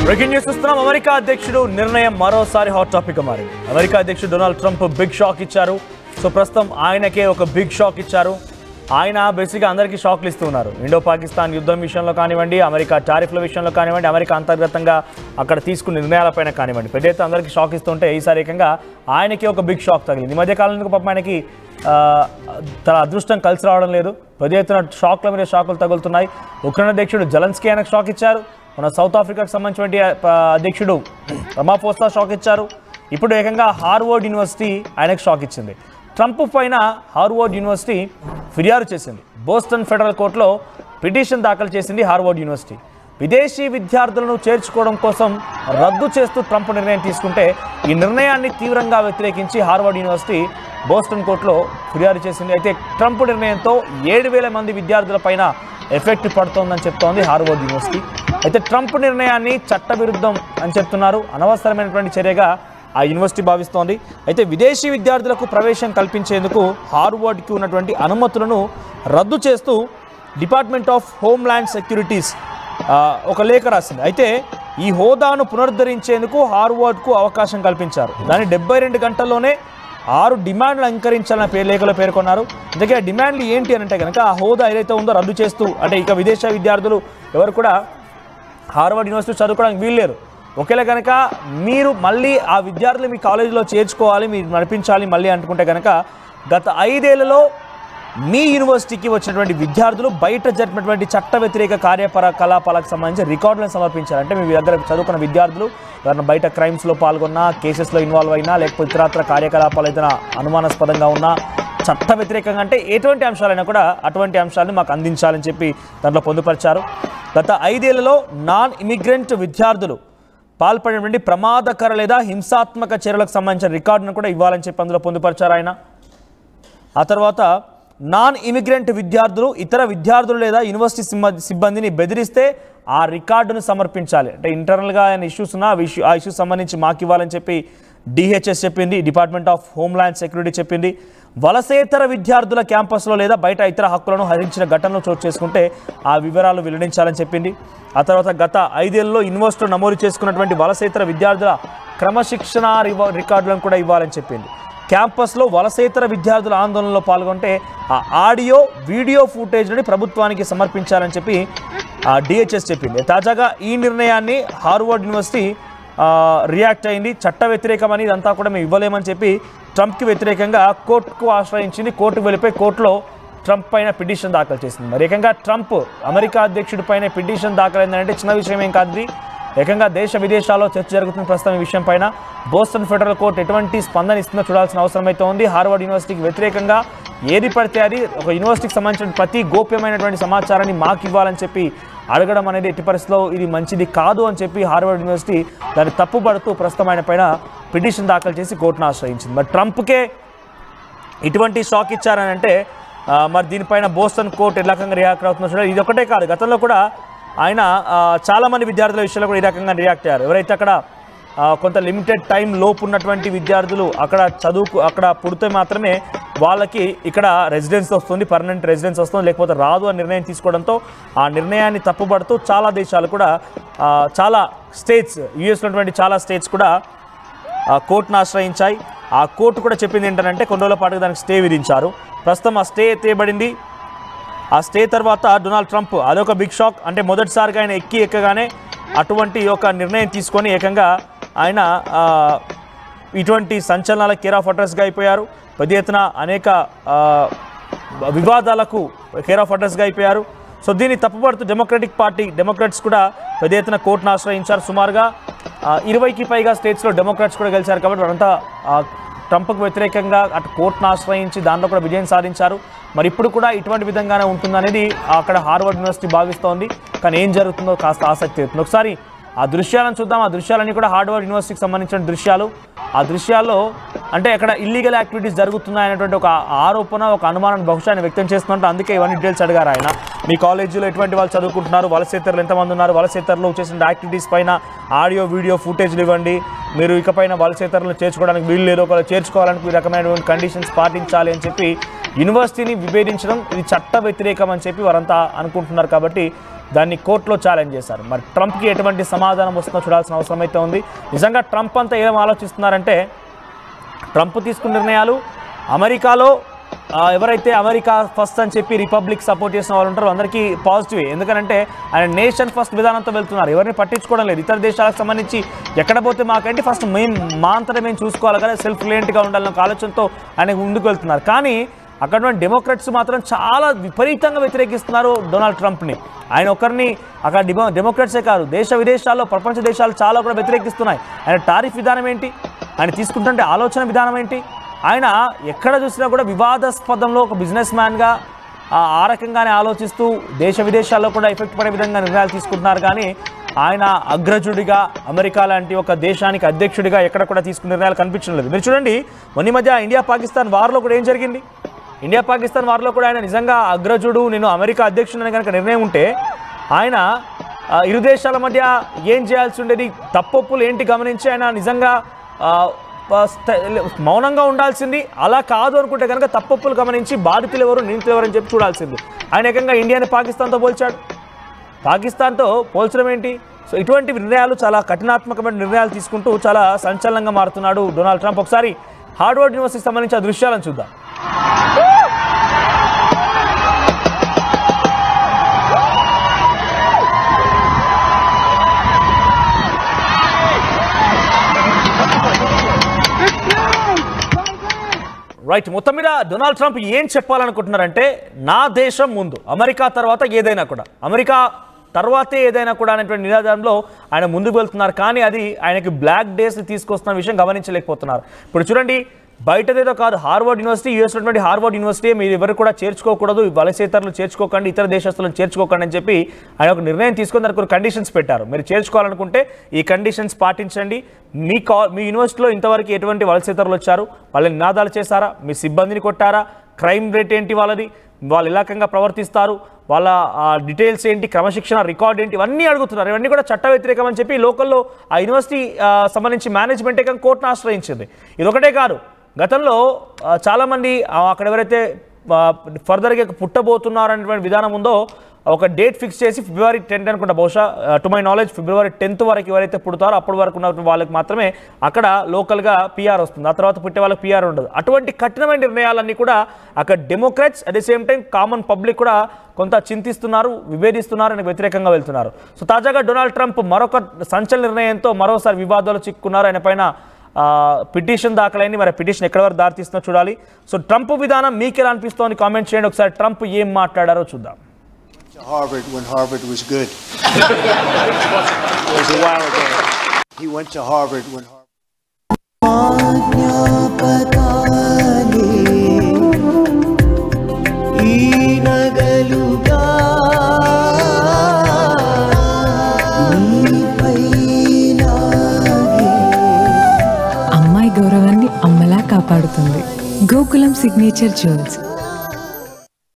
Breaking news చూస్తున్నాం. America అధ్యక్షుడు నిర్ణయం మరోసారి హాట్ టాపిక్ గా మారింది. అమెరికా అధ్యక్షుడు డొనాల్డ్ ట్రంప్ బిగ్ షాక్ ఇచ్చారు. సో ప్రస్తుతం ఆయనకే ఒక బిగ్ షాక్ ఇచ్చారు. ఆయన బేసిక్గా అందరికీ షాక్లు ఇస్తున్నారు. ఇండో పాకిస్తాన్ యుద్ధం విషయంలో కానివ్వండి, అమెరికా టారిఫ్ల విషయంలో కానివ్వండి, అమెరికా అంతర్గతంగా అక్కడ తీసుకున్న నిర్ణయాలపైన కానివ్వండి, పెద్దయితే అందరికీ షాక్ ఇస్తుంటే ఈసారి ఏకంగా ఆయనకి ఒక బిగ్ షాక్ తగిలింది. ఈ మధ్యకాలంలో పాపం ఆయనకి తన అదృష్టం కలిసి రావడం లేదు. పెద్ద ఎత్తున షాక్ల మీద షాకులు తగులుతున్నాయి. ఉక్రెయిన్ అధ్యక్షుడు జెలెన్స్కీ ఆయనకు షాక్ ఇచ్చారు. మన సౌత్ ఆఫ్రికాకు సంబంధించిన అధ్యక్షుడు రమాఫోసా షాక్ ఇచ్చారు. ఇప్పుడు ఏకంగా హార్వర్డ్ యూనివర్సిటీ ఆయనకు షాక్ ఇచ్చింది. ట్రంప్ పైన హార్వర్డ్ యూనివర్సిటీ ఫిర్యాదు చేసింది. బోస్టన్ ఫెడరల్ కోర్టులో పిటిషన్ దాఖలు చేసింది హార్వర్డ్ యూనివర్సిటీ. విదేశీ విద్యార్థులను చేర్చుకోవడం కోసం రద్దు చేస్తూ ట్రంప్ నిర్ణయం తీసుకుంటే ఈ నిర్ణయాన్ని తీవ్రంగా వ్యతిరేకించి హార్వర్డ్ యూనివర్సిటీ బోస్టన్ కోర్టులో ఫిర్యాదు చేసింది. అయితే ట్రంప్ నిర్ణయంతో 7,000 మంది విద్యార్థులపైన ఎఫెక్ట్ పడుతోందని చెప్తోంది హార్వర్డ్ యూనివర్సిటీ. అయితే ట్రంప్ నిర్ణయాన్ని చట్టవిరుద్ధం అని చెప్తున్నారు. అనవసరమైనటువంటి చర్యగా ఆ యూనివర్సిటీ భావిస్తోంది. అయితే విదేశీ విద్యార్థులకు ప్రవేశం కల్పించేందుకు హార్వర్డ్కి ఉన్నటువంటి అనుమతులను రద్దు చేస్తూ డిపార్ట్మెంట్ ఆఫ్ హోమ్ల్యాండ్ సెక్యూరిటీస్ ఒక లేఖ రాసింది. అయితే ఈ హోదాను పునరుద్ధరించేందుకు హార్వర్డ్కు అవకాశం కల్పించారు. దాని 72 గంటల్లోనే 6 డిమాండ్లు అంగీకరించాలని లేఖలో పేర్కొన్నారు. అందుకే ఆ డిమాండ్లు ఏంటి అని అంటే కనుక ఆ హోదా ఏదైతే ఉందో రద్దు చేస్తూ, అంటే ఇక విదేశీ విద్యార్థులు ఎవరు కూడా హార్వర్డ్ యూనివర్సిటీ చదువుకోవడానికి వీల్లేరు. ఒకేలా కనుక మీరు మళ్ళీ ఆ విద్యార్థులు మీ కాలేజీలో చేర్చుకోవాలి, మీరు నడిపించాలి మళ్ళీ అనుకుంటే కనుక గత 5 ఏళ్లలో మీ యూనివర్సిటీకి వచ్చినటువంటి విద్యార్థులు బయట జరిపినటువంటి చట్ట వ్యతిరేక కార్యకలాపాలకు సంబంధించి రికార్డులను సమర్పించాలి. అంటే మీ దగ్గర చదువుకున్న విద్యార్థులు ఎవరైనా బయట క్రైమ్స్లో పాల్గొన్నా, కేసెస్లో ఇన్వాల్వ్ అయినా, లేకపోతే ఇతరత్ర కార్యకలాపాలు ఏదైనా అనుమానాస్పదంగా ఉన్నా, చట్ట వ్యతిరేకంగా అంటే ఎటువంటి అంశాలైనా కూడా అటువంటి అంశాలను మాకు అందించాలని చెప్పి దాంట్లో పొందుపరిచారు. గత 5 ఏళ్లలో నాన్ ఇమిగ్రెంట్ విద్యార్థులు పాల్పడినటువంటి ప్రమాదకర లేదా హింసాత్మక చర్యలకు సంబంధించిన రికార్డును కూడా ఇవ్వాలని చెప్పి అందులో పొందుపరిచారు ఆయన. ఆ తర్వాత నాన్ ఇమిగ్రెంట్ విద్యార్థులు ఇతర విద్యార్థులు లేదా యూనివర్సిటీ సిబ్బందిని బెదిరిస్తే ఆ రికార్డును సమర్పించాలి. అంటే ఇంటర్నల్గా ఆయన ఇష్యూస్ ఉన్నా ఆ ఇష్యూస్ సంబంధించి మాకు ఇవ్వాలని చెప్పి డిహెచ్ఎస్ చెప్పింది. డిపార్ట్మెంట్ ఆఫ్ హోమ్ల్యాండ్ సెక్యూరిటీ చెప్పింది. వలసేతర విద్యార్థుల క్యాంపస్లో లేదా బయట ఇతర హక్కులను హరించిన ఘటనలు చోటు చేసుకుంటే ఆ వివరాలు వెల్లడించాలని చెప్పింది. ఆ తర్వాత గత 5 ఏళ్లలో యూనివర్సిటీలో నమోదు చేసుకున్నటువంటి వలసేతర విద్యార్థుల క్రమశిక్షణ రికార్డులను కూడా ఇవ్వాలని చెప్పింది. క్యాంపస్లో వలసేతర విద్యార్థుల ఆందోళనలో పాల్గొంటే ఆ ఆడియో వీడియో ఫుటేజ్ని ప్రభుత్వానికి సమర్పించాలని చెప్పి డిహెచ్ఎస్ చెప్పింది. తాజాగా ఈ నిర్ణయాన్ని హార్వర్డ్ యూనివర్సిటీ రియాక్ట్ అయింది. చట్ట వ్యతిరేకమని ఇదంతా కూడా మేము ఇవ్వలేమని చెప్పి ట్రంప్కి వ్యతిరేకంగా కోర్టుకు ఆశ్రయించింది. కోర్టుకు వెళ్ళిపోయి కోర్టులో ట్రంప్ పైన పిటిషన్ దాఖలు చేసింది. మరి ఏకంగా ట్రంప్ అమెరికా అధ్యక్షుడి పైన పిటిషన్ దాఖలైందంటే చిన్న విషయం ఏం కాదు. ఏకంగా దేశ విదేశాల్లో చర్చ జరుగుతున్న ప్రస్తుతం ఈ విషయం పైన బోస్టన్ ఫెడరల్ కోర్టు ఎటువంటి స్పందన ఇస్తుందో చూడాల్సిన అవసరం అయితే ఉంది. హార్వర్డ్ యూనివర్సిటీకి వ్యతిరేకంగా ఏది పడితే అది ఒక యూనివర్సిటీకి సంబంధించిన ప్రతి గోప్యమైనటువంటి సమాచారాన్ని మాకు ఇవ్వాలని చెప్పి అడగడం అనేది ఎట్టి పరిస్థితిలో ఇది మంచిది కాదు అని చెప్పి హార్వర్డ్ యూనివర్సిటీ దాన్ని తప్పుపడుతూ ప్రస్తుతం ఆయన పైన పిటిషన్ దాఖలు చేసి కోర్టును ఆశ్రయించింది. మరి ట్రంప్కే ఇటువంటి షాక్ ఇచ్చారని అంటే మరి దీనిపైన బోస్టన్ కోర్టు ఏ రకంగా రియాక్ట్ అవుతుందో చూడాలి. ఇది ఒకటే కాదు, గతంలో కూడా ఆయన చాలామంది విద్యార్థుల విషయంలో కూడా ఈ రకంగా రియాక్ట్ అయ్యారు. ఎవరైతే అక్కడ కొంత లిమిటెడ్ టైం లోపు ఉన్నటువంటి విద్యార్థులు అక్కడ పుడితే మాత్రమే వాళ్ళకి ఇక్కడ రెసిడెన్స్ వస్తుంది, పర్మనెంట్ రెసిడెన్స్ వస్తుంది, లేకపోతే రాదు అని నిర్ణయం తీసుకోవడంతో ఆ నిర్ణయాన్ని తప్పుపడుతూ చాలా దేశాలు కూడా చాలా స్టేట్స్ యూఎస్లో ఉన్నటువంటి చాలా స్టేట్స్ కూడా కోర్టును ఆశ్రయించాయి. ఆ కోర్టు కూడా చెప్పింది ఏంటంటే కొన్ని రోజుల పాటుగా దానికి స్టే విధించారు. ప్రస్తుతం ఆ స్టే ఎత్తేయబడింది. ఆ స్టే తర్వాత డొనాల్డ్ ట్రంప్ అదొక బిగ్ షాక్. అంటే మొదటిసారిగా ఆయన ఎక్కగానే అటువంటి ఒక నిర్ణయం తీసుకొని ఏకంగా ఆయన ఇటువంటి సంచలనాల కేర్ ఆఫ్ అడ్రస్గా అయిపోయారు. పెద్ద ఎత్తున అనేక వివాదాలకు కేర్ ఆఫ్ అడ్రస్గా అయిపోయారు. సో దీన్ని తప్పుపడుతూ డెమోక్రాట్స్ కూడా పెద్ద ఎత్తున కోర్టును ఆశ్రయించారు. సుమారుగా 20కి పైగా స్టేట్స్లో డెమోక్రాట్స్ కూడా గెలిచారు. కాబట్టి వారంతా ట్రంప్కు వ్యతిరేకంగా అటు కోర్టును ఆశ్రయించి దాంట్లో కూడా విజయం సాధించారు. మరి ఇప్పుడు కూడా ఇటువంటి విధంగానే ఉంటుందనేది అక్కడ హార్వర్డ్ యూనివర్సిటీ భావిస్తోంది. కానీ ఏం జరుగుతుందో కాస్త ఆసక్తి అవుతుంది. ఒకసారి ఆ దృశ్యాలను చూద్దాం. ఆ దృశ్యాలన్నీ కూడా హార్వర్డ్ యూనివర్సిటీకి సంబంధించిన దృశ్యాలు. ఆ దృశ్యాల్లో అంటే అక్కడ ఇల్లీగల్ యాక్టివిటీస్ జరుగుతున్నాయనేటువంటి ఒక ఆరోపణ, ఒక అనుమానాన్ని బహుశా ఆయన వ్యక్తం చేస్తున్నట్టు. అందుకే ఇవన్నీ డీటెయిల్స్ అడిగారు ఆయన. మీ కాలేజీలో ఎటువంటి వాళ్ళు చదువుకుంటున్నారు, వలసేతరులు ఎంతమంది ఉన్నారు, వలసేతరులు చేసిన యాక్టివిటీస్ పైన ఆడియో వీడియో ఫుటేజ్లు ఇవ్వండి, మీరు ఇకపైన వలసేతరులను చేర్చుకోవడానికి వీలు లేదు, ఒకవేళ చేర్చుకోవాలని ఈ రకమైనటువంటి కండిషన్స్ పాటించాలి అని చెప్పి యూనివర్సిటీని విభేదించడం ఇది చట్ట వ్యతిరేకం అని చెప్పి వారంతా అనుకుంటున్నారు. కాబట్టి దాన్ని కోర్టులో ఛాలెంజ్ చేశారు. మరి ట్రంప్కి ఎటువంటి సమాధానం వస్తుందో చూడాల్సిన అవసరం అయితే ఉంది. నిజంగా ట్రంప్ అంతా ఏం ఆలోచిస్తున్నారంటే, ట్రంప్ తీసుకున్న నిర్ణయాలు అమెరికాలో ఎవరైతే అమెరికా ఫస్ట్ అని చెప్పి రిపబ్లిక్ సపోర్ట్ చేసిన వాళ్ళు ఉంటారో అందరికీ పాజిటివే. ఎందుకంటే ఆయన నేషన్ ఫస్ట్ విధానంతో వెళ్తున్నారు, ఎవరిని పట్టించుకోవడం లేదు. ఇతర దేశాలకు సంబంధించి ఎక్కడ పోతే మాకంటే ఫస్ట్ మా అంతటా మేము చూసుకోవాలి కదా, సెల్ఫ్ రిలయంట్గా ఉండాలన్న ఆలోచనతో ఆయన ముందుకు వెళ్తున్నారు. కానీ అక్కడ డెమోక్రాట్స్ మాత్రం చాలా విపరీతంగా వ్యతిరేకిస్తున్నారు డొనాల్డ్ ట్రంప్ని. ఆయన ఒకరిని అక్కడ డెమోక్రాట్సే కాదు, దేశ విదేశాల్లో ప్రపంచ దేశాలు చాలా కూడా వ్యతిరేకిస్తున్నాయి. ఆయన టారిఫ్ విధానం ఏంటి, ఆయన తీసుకుంటుంటే ఆలోచన విధానం ఏంటి, ఆయన ఎక్కడ చూసినా కూడా వివాదాస్పదంలో ఒక బిజినెస్ మ్యాన్గా ఆ రకంగానే ఆలోచిస్తూ దేశ విదేశాల్లో కూడా ఎఫెక్ట్ పడే విధంగా నిర్ణయాలు తీసుకుంటున్నారు. కానీ ఆయన అగ్రజుడిగా అమెరికా లాంటి ఒక దేశానికి అధ్యక్షుడిగా ఎక్కడ కూడా తీసుకున్న నిర్ణయాలు కనిపించడం లేదు. మీరు చూడండి, మొన్న మధ్య ఇండియా పాకిస్తాన్ వార్లో కూడా ఏం జరిగింది? ఇండియా పాకిస్తాన్ వార్లో కూడా ఆయన నిజంగా అగ్రజుడు, నేను అమెరికా అధ్యక్షుడని కనుక నిర్ణయం ఉంటే ఆయన ఇరు దేశాల మధ్య ఏం చేయాల్సి ఉండేది, తప్పొప్పులు ఏంటి గమనించి ఆయన నిజంగా మౌనంగా ఉండాల్సింది. అలా కాదు అనుకుంటే కనుక తప్పొప్పులు గమనించి బాధితులు ఎవరు నిందితులు ఎవరు అని చెప్పి చూడాల్సింది. ఆయన ఏకంగా ఇండియాని పాకిస్తాన్తో పోల్చాడు. పాకిస్తాన్తో పోల్చడం ఏంటి? సో ఇటువంటి నిర్ణయాలు, చాలా కఠినాత్మకమైన నిర్ణయాలు తీసుకుంటూ చాలా సంచలనంగా మారుతున్నాడు డొనాల్డ్ ట్రంప్. ఒకసారి హార్వర్డ్ యూనివర్సిటీకి సంబంధించిన దృశ్యాలను చూద్దాం. రైట్, మొత్తం మీద డొనాల్డ్ ట్రంప్ ఏం చెప్పాలనుకుంటున్నారంటే, నా దేశం ముందు, అమెరికా తర్వాత ఏదైనా కూడా, అమెరికా తర్వాతే ఏదైనా కూడా అనేటువంటి నినాదంలో ఆయన ముందుకు వెళ్తున్నారు. కానీ అది ఆయనకి బ్లాక్ డేస్ తీసుకొస్తున్న విషయం గమనించలేకపోతున్నారు. ఇప్పుడు చూడండి, బయటదేదో కాదు, హార్వర్డ్ యూనివర్సిటీ, యూఎస్లో ఉన్నటువంటి హార్వర్డ్ యూనివర్సిటీ, మీరు ఎవరు కూడా చేర్చుకోకూడదు, వలసేతరులు చేర్చుకోకండి, ఇతర దేశస్తులను చేర్చుకోకండి అని చెప్పి ఆయన ఒక నిర్ణయం తీసుకొని దానికి కొన్ని కండిషన్స్ పెట్టారు. మీరు చేర్చుకోవాలనుకుంటే ఈ కండిషన్స్ పాటించండి. మీ యూనివర్సిటీలో ఇంతవరకు ఎటువంటి వలసేతరులు వచ్చారు, వాళ్ళని నినాదాలు చేశారా, మీ సిబ్బందిని కొట్టారా, క్రైమ్ రేట్ ఏంటి వాళ్ళది, వాళ్ళు ఎలాకంగా ప్రవర్తిస్తారు, వాళ్ళ డీటెయిల్స్ ఏంటి, క్రమశిక్షణ రికార్డ్ ఏంటి, ఇవన్నీ అడుగుతున్నారు. ఇవన్నీ కూడా చట్ట వ్యతిరేకం అని చెప్పి లోకల్లో ఆ యూనివర్సిటీ సంబంధించి మేనేజ్మెంట్ ఏకంగా కోర్టును ఆశ్రయించింది. ఇదొకటే కాదు, గతంలో చాలామంది అక్కడ ఎవరైతే ఫర్దర్గా పుట్టబోతున్నారనేటువంటి విధానం ఉందో ఒక డేట్ ఫిక్స్ చేసి ఫిబ్రవరి 10 అనుకుంటా, బహుశా టు మై నాలెడ్జ్ ఫిబ్రవరి 10 వరకు ఎవరైతే పుడతారో అప్పటి వరకు ఉన్న వాళ్ళకి మాత్రమే అక్కడ లోకల్గా పిఆర్ వస్తుంది. ఆ తర్వాత పుట్టే వాళ్ళకి పిఆర్ ఉండదు. అటువంటి కఠినమైన నిర్ణయాలన్నీ కూడా అక్కడ Democrats at the same time common public కూడా కొంత చింతిస్తున్నారు, విభేదిస్తున్నారు, అని వ్యతిరేకంగా వెళ్తున్నారు. సో తాజాగా డొనాల్డ్ ట్రంప్ మరొక సంచలన నిర్ణయంతో మరోసారి వివాదాలు చిక్కున్నారు. ఆయన పైన పిటిషన్ దాఖలైంది. మరి పిటిషన్ ఎక్కడి వరకు దారితీస్తుందో చూడాలి. సో ట్రంప్ విధానం మీకు ఎలా అనిపిస్తోంది కామెంట్ చేయండి. ఒకసారి ట్రంప్ ఏం మాట్లాడారో చూద్దాం. Harvard when Harvard was good. It was a while ago. He went to Harvard when అమ్మాయి గౌరవాన్ని అమ్మలా కాపాడుతుంది. Gokulam signature jewels.